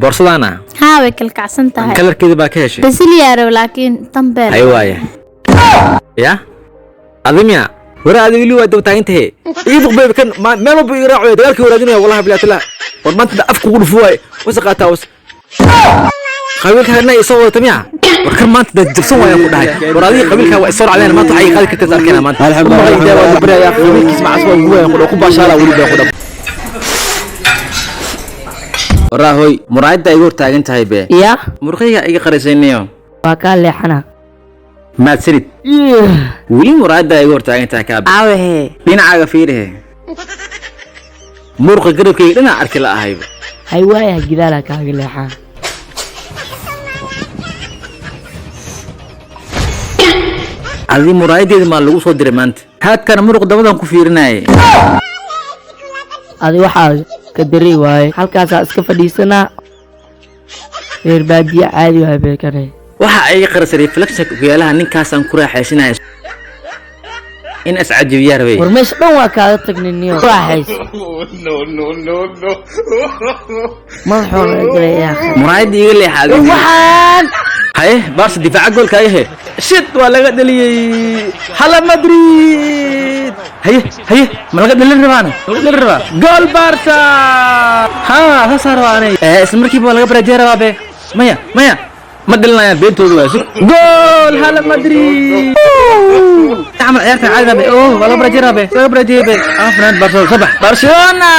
بورصدانا ها وكل كعسنتها كلر كذا باكيش بس اللي يعرف لكن تنبال أيوة يا عظيم يا ورا هذا اللي هو دوتا انتهي يدق بيبي كان ما بيراعوا دغالك ورادينيا والله بلا تلا ورما انت افك ugu dhufuway wasaqata was qabiilka hadna isoo tamiya warkan maanta dad jibsan way ku dhahay waraadii qabiilka waa isoo raacdeen maanta waxay qaadi kartaa arkayna maanta alxamdulillah waa bariya qabiilkiis ma asba ugu weyn ku baashala wali bay ku dhab warahoy muraayada ay hor taagan tahay be يا murqiga ay qarasaynayo وكان لحنا ما تسرد ولي muraayada ay hor taagan tahay ka عاوه dhinacaaga fiirihe murqa garabkayga dhinac arki la ahay هاي وايا جدالة كان لحنا adii muraayadeeda ma lagu soo diray maanta haadkana muruq dabadan ku fiirinayay هذه واحد كدري واي halkaas iska fadhiisana reer baadiye caadi waa beekanay waxa ay qarasay reflection ku yaalaha ninkaas aan ku raaxaysanay in ascajibiyaa rabay war meesha dhan waa kaaga tagniniyo raaxays ma xoolo galay ya muraayada iga leexaday waxaan haye baas difaaca goolka ayahe shit waa laga dhaliyay hala madrid haye ma laga dhalin rabaa gool barta ha saarwaanay isla markiiba laga barajeer rabaa be maya ما دلنا بيتو جول هلا مدري عمل عيارتنا عادة والله برجرها به فرناند برشلونة